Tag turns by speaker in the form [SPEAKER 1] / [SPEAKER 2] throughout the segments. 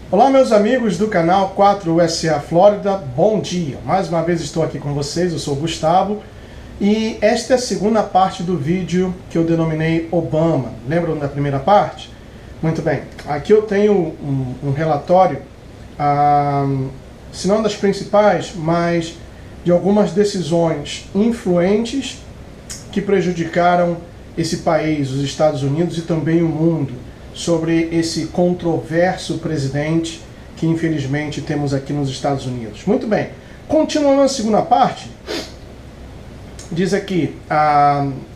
[SPEAKER 1] Olá, meus amigos do canal 4USA Flórida, bom dia! Mais uma vez estou aqui com vocês, eu sou o Gustavo e esta é a segunda parte do vídeo que eu denominei Obama. Lembram da primeira parte? Muito bem, aqui eu tenho um relatório, se não das principais, mas de algumas decisões influentes que prejudicaram esse país, os Estados Unidos e também o mundo, sobre esse controverso presidente que infelizmente temos aqui nos Estados Unidos. Muito bem, continuando a segunda parte, diz aqui,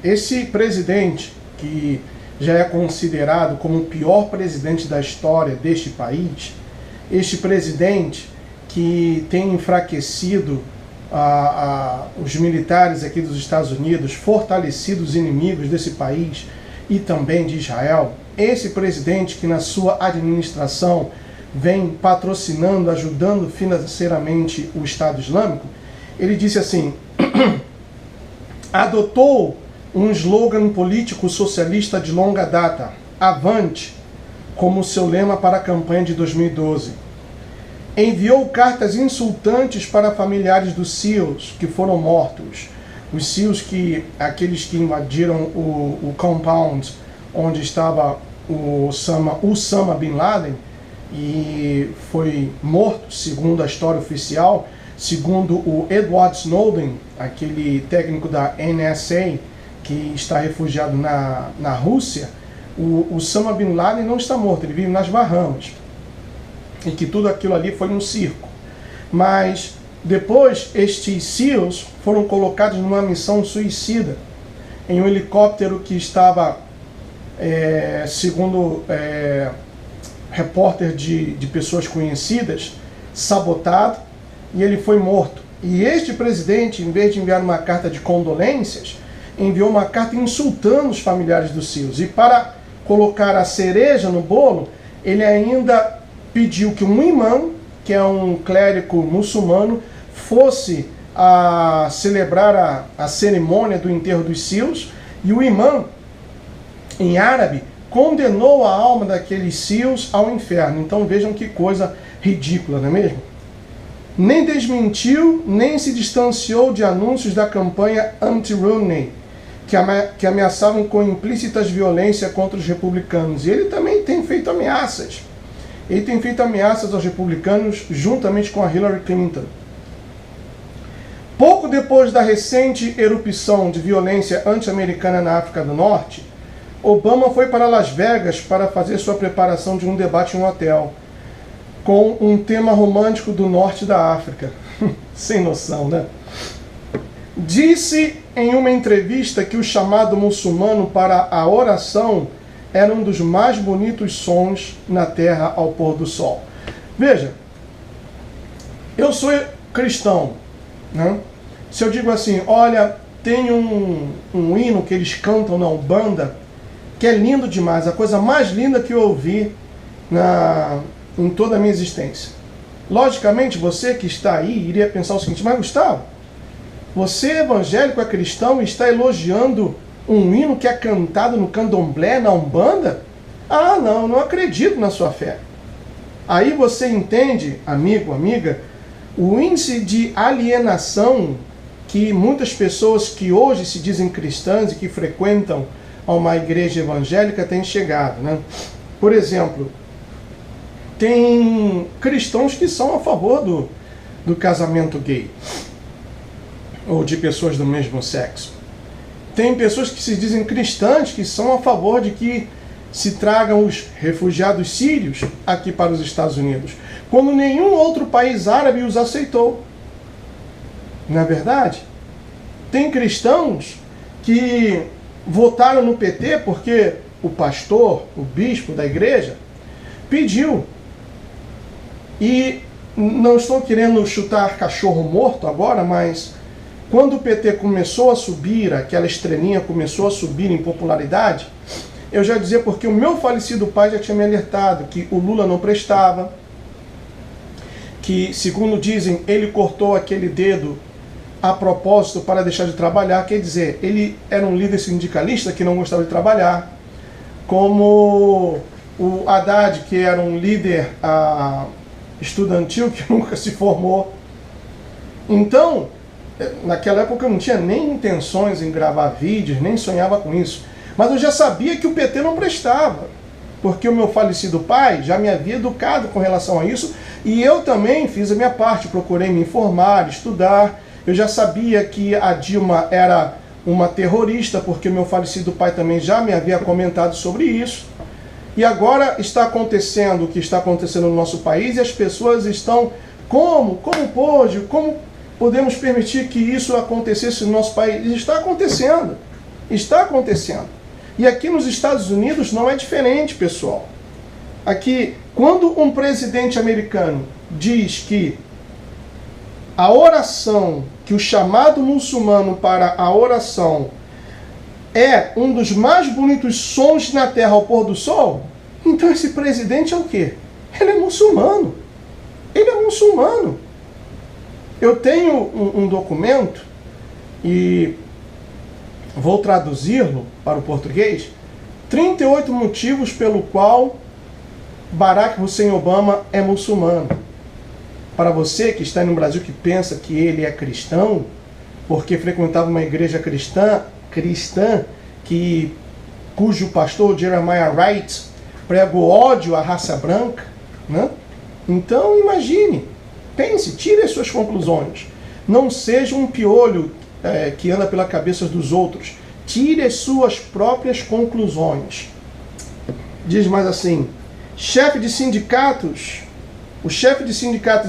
[SPEAKER 1] esse presidente que já é considerado como o pior presidente da história deste país, este presidente que tem enfraquecido os militares aqui dos Estados Unidos, fortalecido os inimigos desse país e também de Israel, esse presidente que na sua administração vem patrocinando, ajudando financeiramente o Estado Islâmico, ele disse assim, adotou um slogan político socialista de longa data, Avante, como seu lema para a campanha de 2012. Enviou cartas insultantes para familiares dos SEALs que foram mortos. Os SEALs, aqueles que invadiram o compound onde estava o Osama Bin Laden e foi morto, segundo a história oficial, segundo o Edward Snowden, aquele técnico da NSA que está refugiado na Rússia. O Osama Bin Laden não está morto, ele vive nas Bahamas. E que tudo aquilo ali foi um circo. Mas depois estes SEALs foram colocados numa missão suicida em um helicóptero que estava, segundo repórter de pessoas conhecidas, sabotado, e ele foi morto. E este presidente, em vez de enviar uma carta de condolências, enviou uma carta insultando os familiares dos SEALs. E para colocar a cereja no bolo, ele ainda pediu que um imã, que é um clérigo muçulmano, fosse a celebrar a cerimônia do enterro dos SEALs, e o imã, em árabe, condenou a alma daqueles SEALs ao inferno. Então vejam que coisa ridícula, não é mesmo? Nem desmentiu, nem se distanciou de anúncios da campanha anti-Romney, que ameaçavam com implícitas violência contra os republicanos. E ele também tem feito ameaças. Ele tem feito ameaças aos republicanos juntamente com a Hillary Clinton. Pouco depois da recente erupção de violência anti-americana na África do Norte, Obama foi para Las Vegas para fazer sua preparação de um debate em um hotel, com um tema romântico do norte da África. Sem noção, né? Disse em uma entrevista que o chamado muçulmano para a oração era um dos mais bonitos sons na terra ao pôr do sol. Veja, eu sou cristão, né? Se eu digo assim, olha, tem um hino que eles cantam na Umbanda, que é lindo demais, a coisa mais linda que eu ouvi em toda a minha existência. Logicamente, você que está aí iria pensar o seguinte, mas Gustavo, você evangélico é cristão e está elogiando um hino que é cantado no candomblé, na Umbanda? Ah, não acredito na sua fé. Aí você entende, amigo, amiga, o índice de alienação que muitas pessoas que hoje se dizem cristãs e que frequentam a uma igreja evangélica têm chegado, né? Por exemplo, tem cristãos que são a favor do casamento gay ou de pessoas do mesmo sexo. Tem pessoas que se dizem cristãs que são a favor de que se tragam os refugiados sírios aqui para os Estados Unidos, quando nenhum outro país árabe os aceitou. Não é verdade? Tem cristãos que votaram no PT porque o pastor, o bispo da igreja, pediu. E não estou querendo chutar cachorro morto agora, mas quando o PT começou a subir, aquela estrelinha começou a subir em popularidade, eu já dizia porque o meu falecido pai já tinha me alertado que o Lula não prestava, que, segundo dizem, ele cortou aquele dedo a propósito para deixar de trabalhar, quer dizer, ele era um líder sindicalista que não gostava de trabalhar, como o Haddad, que era um líder estudantil que nunca se formou. Então, naquela época eu não tinha nem intenções em gravar vídeos, nem sonhava com isso. Mas eu já sabia que o PT não prestava, porque o meu falecido pai já me havia educado com relação a isso, e eu também fiz a minha parte, procurei me informar, estudar. Eu já sabia que a Dilma era uma terrorista, porque meu falecido pai também já me havia comentado sobre isso. E agora está acontecendo o que está acontecendo no nosso país, e as pessoas estão, como pode, como podemos permitir que isso acontecesse no nosso país? Está acontecendo, está acontecendo. E aqui nos Estados Unidos não é diferente, pessoal. Aqui, quando um presidente americano diz que a oração, que o chamado muçulmano para a oração é um dos mais bonitos sons na terra ao pôr do sol, então esse presidente é o quê? Ele é muçulmano. Ele é muçulmano. Eu tenho um documento, e vou traduzi-lo para o português, 38 motivos pelo qual Barack Hussein Obama é muçulmano. Para você que está no Brasil, que pensa que ele é cristão, porque frequentava uma igreja cristã cujo pastor Jeremiah Wright pregou ódio à raça branca, né? Então imagine, pense, tire as suas conclusões. Não seja um piolho que anda pela cabeça dos outros. Tire as suas próprias conclusões. Diz mais assim: o chefe de sindicatos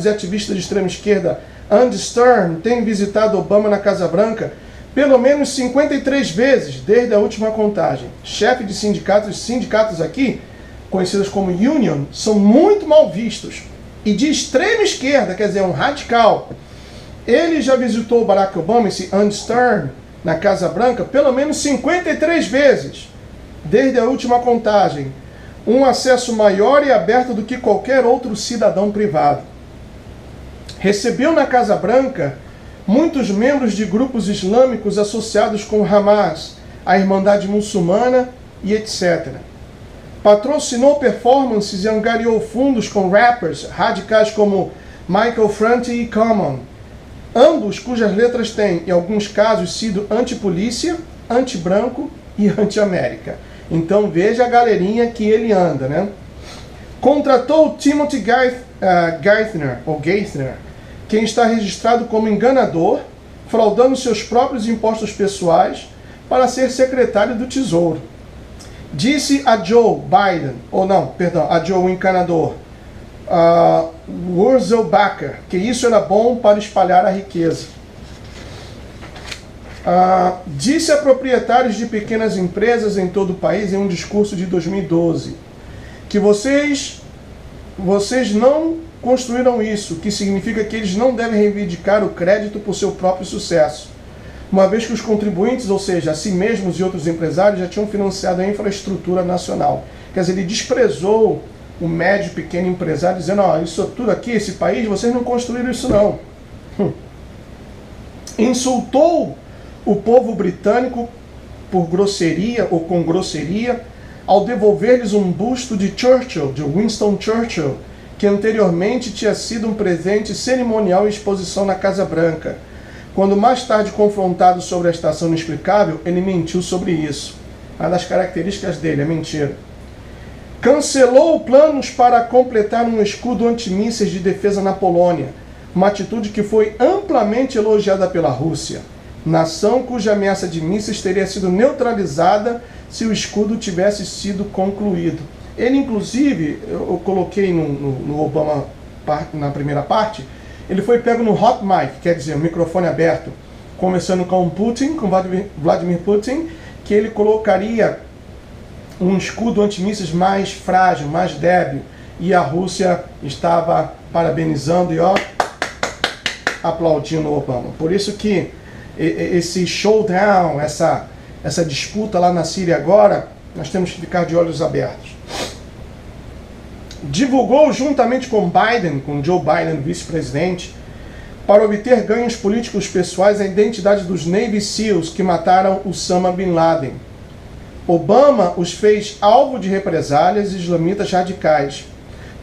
[SPEAKER 1] e ativista de extrema esquerda, Andy Stern, tem visitado Obama na Casa Branca pelo menos 53 vezes desde a última contagem. Chefe de sindicatos aqui, conhecidos como union, são muito mal vistos. E de extrema esquerda, quer dizer, um radical. Ele já visitou Barack Obama, esse Andy Stern, na Casa Branca pelo menos 53 vezes desde a última contagem. Um acesso maior e aberto do que qualquer outro cidadão privado. Recebeu na Casa Branca muitos membros de grupos islâmicos associados com Hamas, a Irmandade Muçulmana e etc. Patrocinou performances e angariou fundos com rappers radicais como Michael Franti e Common, ambos cujas letras têm, em alguns casos, sido anti-polícia, anti-branco e anti-América. Então veja a galerinha que ele anda, né? Contratou Timothy Geithner, quem está registrado como enganador, fraudando seus próprios impostos pessoais para ser secretário do Tesouro. Disse a Joe Biden, a Joe o encanador, Wurzelbacher, que isso era bom para espalhar a riqueza. Disse a proprietários de pequenas empresas em todo o país, em um discurso de 2012, que vocês não construíram isso, que significa que eles não devem reivindicar o crédito por seu próprio sucesso, uma vez que os contribuintes, ou seja, a si mesmos e outros empresários, já tinham financiado a infraestrutura nacional. Quer dizer, ele desprezou o médio e pequeno empresário, dizendo: isso tudo aqui, esse país, vocês não construíram isso não. Insultou o povo britânico por grosseria ou com grosseria ao devolver-lhes um busto de Churchill, de Winston Churchill, que anteriormente tinha sido um presente cerimonial em exposição na Casa Branca. Quando mais tarde confrontado sobre a estação inexplicável, ele mentiu sobre isso. Uma das características dele é mentira. Cancelou planos para completar um escudo antimísseis de defesa na Polônia, uma atitude que foi amplamente elogiada pela Rússia, nação cuja ameaça de mísseis teria sido neutralizada se o escudo tivesse sido concluído. Ele, inclusive, eu coloquei no Obama na primeira parte, ele foi pego no hot mic, quer dizer, o microfone aberto, conversando com Vladimir Putin, que ele colocaria um escudo antimísseis mais frágil, mais débil, e a Rússia estava parabenizando e aplaudindo o Obama. Por isso que esse showdown, essa disputa lá na Síria agora, nós temos que ficar de olhos abertos. Divulgou juntamente com Joe Biden, vice-presidente, para obter ganhos políticos pessoais, a identidade dos Navy SEALs que mataram Osama Bin Laden. Obama os fez alvo de represálias islamitas radicais.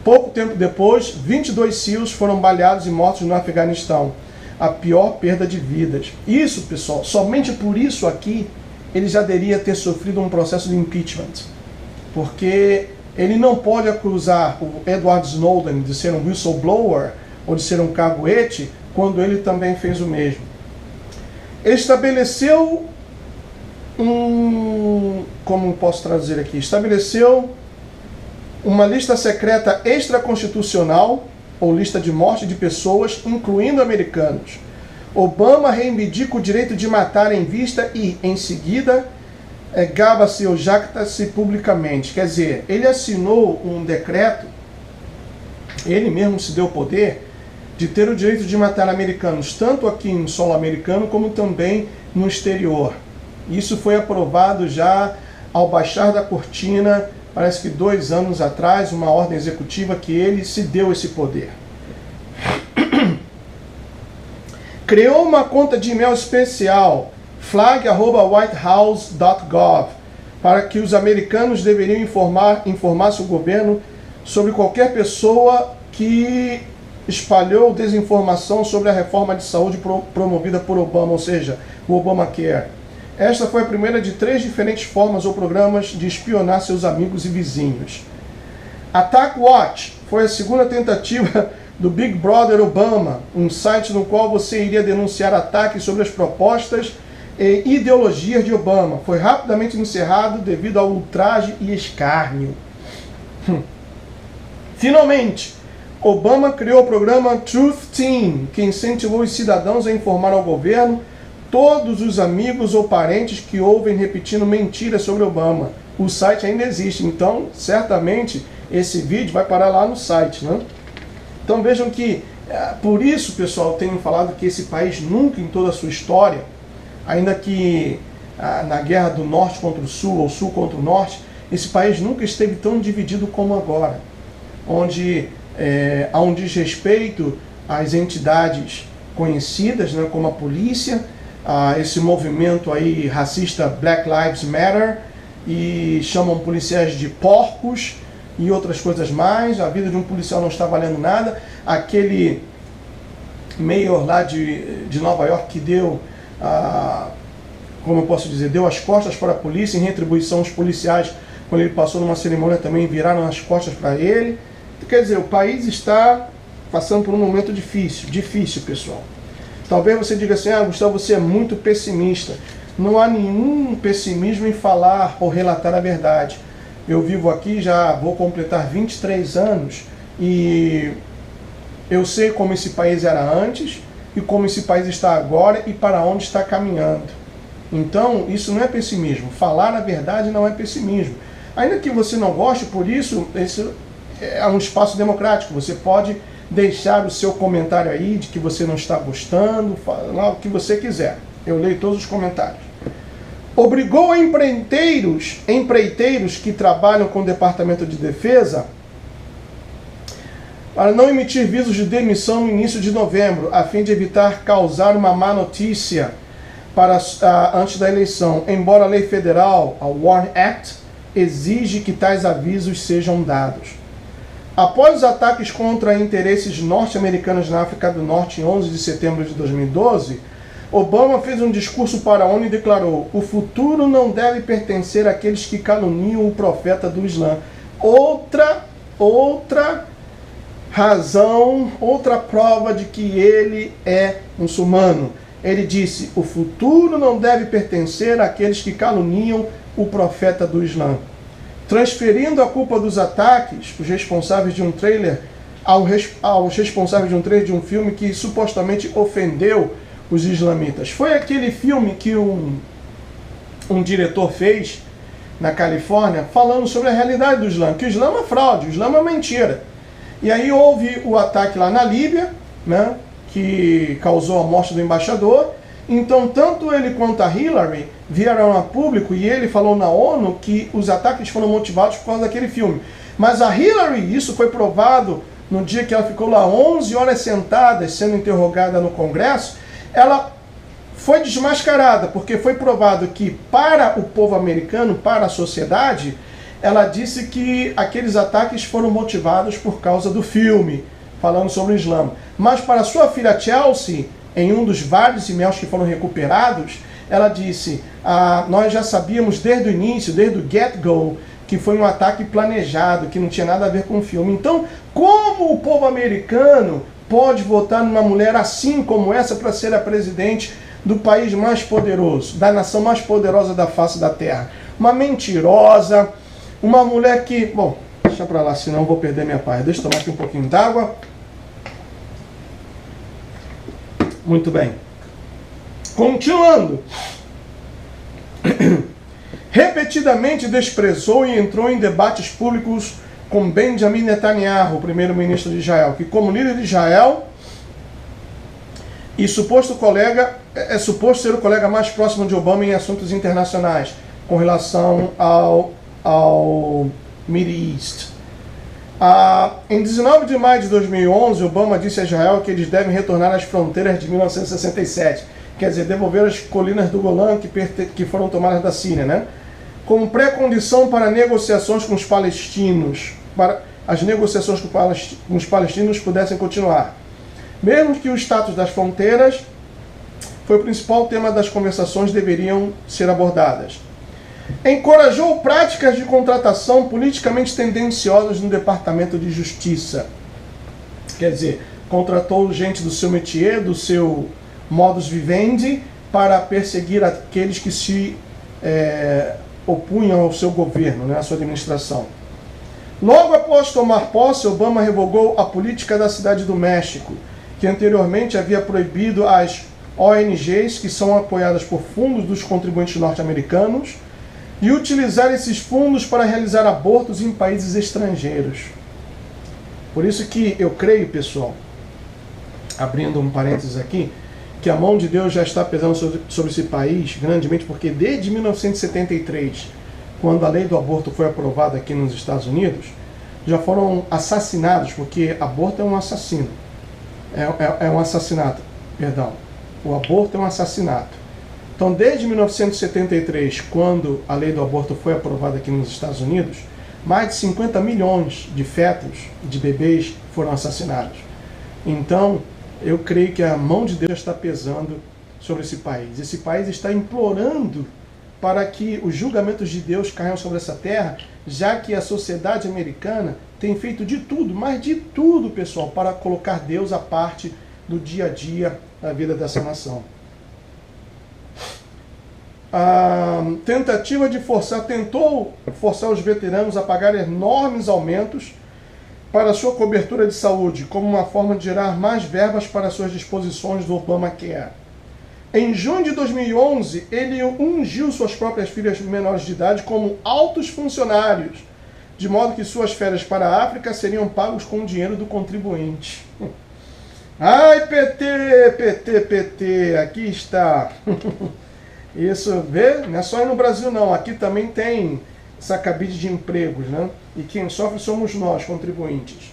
[SPEAKER 1] Pouco tempo depois, 22 SEALs foram baleados e mortos no Afeganistão. A pior perda de vidas. Isso, pessoal, somente por isso aqui, ele já deveria ter sofrido um processo de impeachment. Porque ele não pode acusar o Edward Snowden de ser um whistleblower ou de ser um caguete, quando ele também fez o mesmo. Estabeleceu como posso traduzir aqui? Estabeleceu uma lista secreta extraconstitucional, ou lista de morte de pessoas, incluindo americanos. Obama reivindica o direito de matar em vista e, em seguida, gaba-se ou jacta-se publicamente. Quer dizer, ele assinou um decreto, ele mesmo se deu o poder de ter o direito de matar americanos, tanto aqui em solo americano, como também no exterior. Isso foi aprovado já ao baixar da cortina, parece que 2 anos atrás, uma ordem executiva que ele se deu esse poder. Criou uma conta de e-mail especial, flag@whitehouse.gov, para que os americanos deveriam informar-se o governo sobre qualquer pessoa que espalhou desinformação sobre a reforma de saúde promovida por Obama, ou seja, o Obamacare. Esta foi a primeira de 3 diferentes formas ou programas de espionar seus amigos e vizinhos. Attack Watch foi a segunda tentativa do Big Brother Obama, um site no qual você iria denunciar ataques sobre as propostas e ideologias de Obama. Foi rapidamente encerrado devido ao ultraje e escárnio. Finalmente, Obama criou o programa Truth Team, que incentivou os cidadãos a informar ao governo todos os amigos ou parentes que ouvem repetindo mentiras sobre Obama. O site ainda existe, então certamente esse vídeo vai parar lá no site, né? Então vejam que, por isso, pessoal, tenho falado que esse país nunca em toda a sua história, ainda que na guerra do norte contra o sul, ou sul contra o norte, esse país nunca esteve tão dividido como agora, onde há um desrespeito às entidades conhecidas, né, como a polícia, esse movimento aí racista Black Lives Matter, e chamam policiais de porcos e outras coisas mais. A vida de um policial não está valendo nada. Aquele mayor lá de Nova York que deu, como eu posso dizer, deu as costas para a polícia, em retribuição os policiais, quando ele passou numa cerimônia, também viraram as costas para ele. Quer dizer, o país está passando por um momento difícil, pessoal. Talvez você diga assim, Gustavo, você é muito pessimista. Não há nenhum pessimismo em falar ou relatar a verdade. Eu vivo aqui, já vou completar 23 anos, e eu sei como esse país era antes, e como esse país está agora, e para onde está caminhando. Então, isso não é pessimismo. Falar a verdade não é pessimismo. Ainda que você não goste, por isso, esse é um espaço democrático. Você pode deixar o seu comentário aí de que você não está gostando, falar o que você quiser. Eu leio todos os comentários. Obrigou empreiteiros que trabalham com o Departamento de Defesa para não emitir visos de demissão no início de novembro, a fim de evitar causar uma má notícia antes da eleição, embora a lei federal, a WARN Act, exige que tais avisos sejam dados. Após os ataques contra interesses norte-americanos na África do Norte em 11 de setembro de 2012, Obama fez um discurso para a ONU e declarou: o futuro não deve pertencer àqueles que caluniam o profeta do Islã. Outra razão, outra prova de que ele é muçulmano. Ele disse: o futuro não deve pertencer àqueles que caluniam o profeta do Islã, transferindo a culpa dos ataques, os responsáveis de um trailer, aos responsáveis de um trailer de um filme que supostamente ofendeu os islamitas. Foi aquele filme que um diretor fez na Califórnia, falando sobre a realidade do Islã, que o Islã é uma fraude, o Islã é uma mentira. E aí houve o ataque lá na Líbia, né, que causou a morte do embaixador. Então, tanto ele quanto a Hillary vieram a público, e ele falou na ONU que os ataques foram motivados por causa daquele filme. Mas a Hillary, isso foi provado no dia que ela ficou lá 11 horas sentada, sendo interrogada no Congresso, ela foi desmascarada, porque foi provado que para o povo americano, para a sociedade, ela disse que aqueles ataques foram motivados por causa do filme, falando sobre o Islã. Mas para sua filha Chelsea, em um dos vários e-mails que foram recuperados, ela disse, nós já sabíamos desde o início, desde o get-go, que foi um ataque planejado, que não tinha nada a ver com o filme. Então, como o povo americano pode votar numa mulher assim como essa para ser a presidente do país mais poderoso, da nação mais poderosa da face da terra? Uma mentirosa, uma mulher que... Bom, deixa pra lá, senão eu vou perder minha paz. Deixa eu tomar aqui um pouquinho d'água. Muito bem. Continuando. Repetidamente desprezou e entrou em debates públicos com Benjamin Netanyahu, o primeiro-ministro de Israel, que como líder de Israel e suposto colega, é suposto ser o colega mais próximo de Obama em assuntos internacionais, com relação ao Middle East. Em 19 de maio de 2011, Obama disse a Israel que eles devem retornar às fronteiras de 1967, quer dizer, devolver as colinas do Golã que foram tomadas da Síria, né? Como pré-condição para negociações com os palestinos, para as negociações com os palestinos pudessem continuar. Mesmo que o status das fronteiras foi o principal tema das conversações, deveriam ser abordadas. Encorajou práticas de contratação politicamente tendenciosas no Departamento de Justiça. Quer dizer, contratou gente do seu métier, do seu modus vivendi, para perseguir aqueles que se opunham ao seu governo, né, à sua administração. Logo após tomar posse, Obama revogou a política da Cidade do México, que anteriormente havia proibido as ONGs, que são apoiadas por fundos dos contribuintes norte-americanos, e utilizar esses fundos para realizar abortos em países estrangeiros. Por isso que eu creio, pessoal, abrindo um parênteses aqui, que a mão de Deus já está pesando sobre esse país grandemente, porque desde 1973, quando a lei do aborto foi aprovada aqui nos Estados Unidos, já foram assassinados, porque aborto é um assassino. É um assassinato, perdão. O aborto é um assassinato. Então, desde 1973, quando a lei do aborto foi aprovada aqui nos Estados Unidos, mais de 50 milhões de fetos, de bebês, foram assassinados. Então, eu creio que a mão de Deus está pesando sobre esse país. Esse país está implorando para que os julgamentos de Deus caiam sobre essa terra, já que a sociedade americana tem feito de tudo, mas de tudo, pessoal, para colocar Deus à parte do dia a dia da vida dessa nação. A tentativa de tentou forçar os veteranos a pagar enormes aumentos para sua cobertura de saúde, como uma forma de gerar mais verbas para suas disposições do Obamacare. Em junho de 2011, ele ungiu suas próprias filhas menores de idade como altos funcionários, de modo que suas férias para a África seriam pagos com o dinheiro do contribuinte. Ai, PT, aqui está. Isso, vê? Não é só aí no Brasil não, aqui também tem essa cabide de empregos, né? E quem sofre somos nós, contribuintes.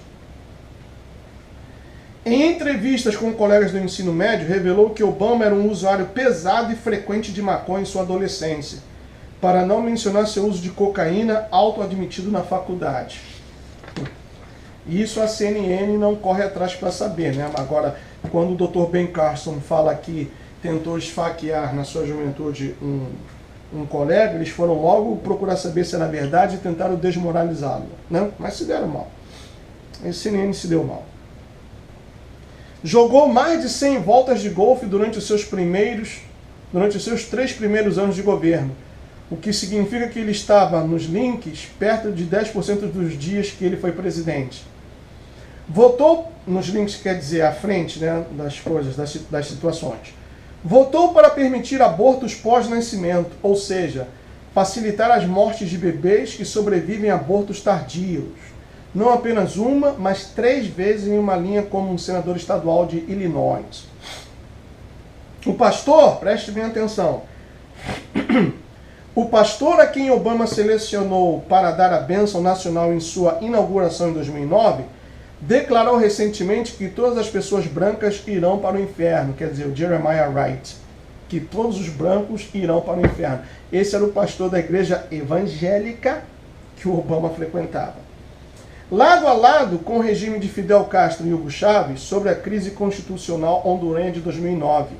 [SPEAKER 1] Em entrevistas com colegas do ensino médio, revelou que Obama era um usuário pesado e frequente de maconha em sua adolescência, para não mencionar seu uso de cocaína auto-admitido na faculdade. Isso a CNN não corre atrás para saber, né? Agora, quando o Dr. Ben Carson fala que tentou esfaquear na sua juventude um colega, eles foram logo procurar saber se era verdade e tentaram desmoralizá-lo, né? Mas se deram mal. A CNN se deu mal. Jogou mais de 100 voltas de golfe durante os seus 3 primeiros anos de governo, o que significa que ele estava nos links perto de 10% dos dias que ele foi presidente. Votou, nos links quer dizer à frente, né, das coisas, das situações. Votou para permitir abortos pós-nascimento, ou seja, facilitar as mortes de bebês que sobrevivem a abortos tardios. Não apenas uma, mas 3 vezes em uma linha como um senador estadual de Illinois. O pastor, preste bem atenção, o pastor a quem Obama selecionou para dar a bênção nacional em sua inauguração em 2009, declarou recentemente que todas as pessoas brancas irão para o inferno, quer dizer, o Jeremiah Wright. que todos os brancos irão para o inferno. Esse era o pastor da igreja evangélica que o Obama frequentava. Lado a lado com o regime de Fidel Castro e Hugo Chávez sobre a crise constitucional hondurenha de 2009.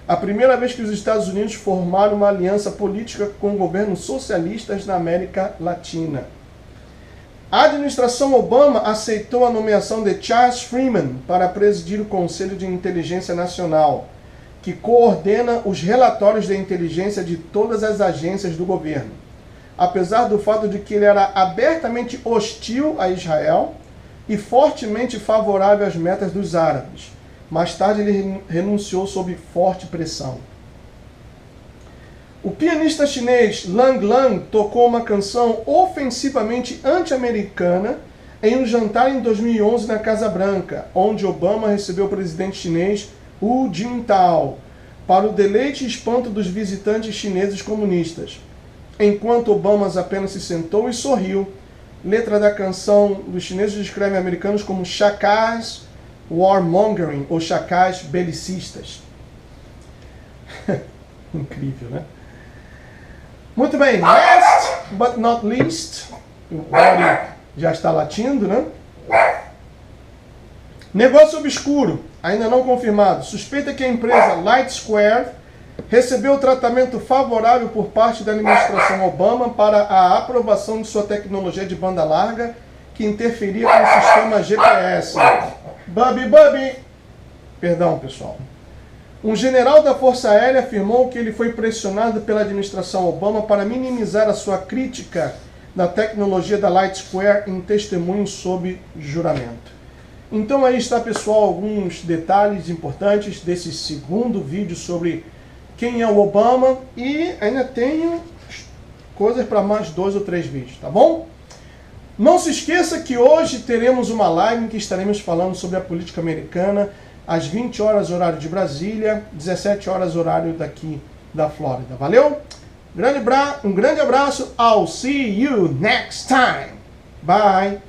[SPEAKER 1] A primeira vez que os Estados Unidos formaram uma aliança política com governos socialistas na América Latina. A administração Obama aceitou a nomeação de Charles Freeman para presidir o Conselho de Inteligência Nacional, que coordena os relatórios de inteligência de todas as agências do governo. Apesar do fato de que ele era abertamente hostil a Israel e fortemente favorável às metas dos árabes. Mais tarde ele renunciou sob forte pressão. O pianista chinês Lang Lang tocou uma canção ofensivamente anti-americana em um jantar em 2011 na Casa Branca, onde Obama recebeu o presidente chinês Hu Jintao, para o deleite e espanto dos visitantes chineses comunistas. Enquanto Obama apenas se sentou e sorriu. Letra da canção dos chineses descreve americanos como chacais warmongering, ou chacais belicistas. Incrível, né? Muito bem, last but not least, o Body já está latindo, né? Negócio obscuro, ainda não confirmado. Suspeita que a empresa Light Square recebeu tratamento favorável por parte da administração Obama para a aprovação de sua tecnologia de banda larga que interferia com o sistema GPS. Perdão, pessoal. Um general da Força Aérea afirmou que ele foi pressionado pela administração Obama para minimizar a sua crítica da tecnologia da Light Square em testemunho sob juramento. Então aí está, pessoal, alguns detalhes importantes desse segundo vídeo sobre quem é o Obama, e ainda tenho coisas para mais 2 ou 3 vídeos, tá bom? Não se esqueça que hoje teremos uma live em que estaremos falando sobre a política americana, às 20 horas horário de Brasília, 17 horas horário daqui da Flórida. Valeu? Um grande abraço. I'll see you next time. Bye.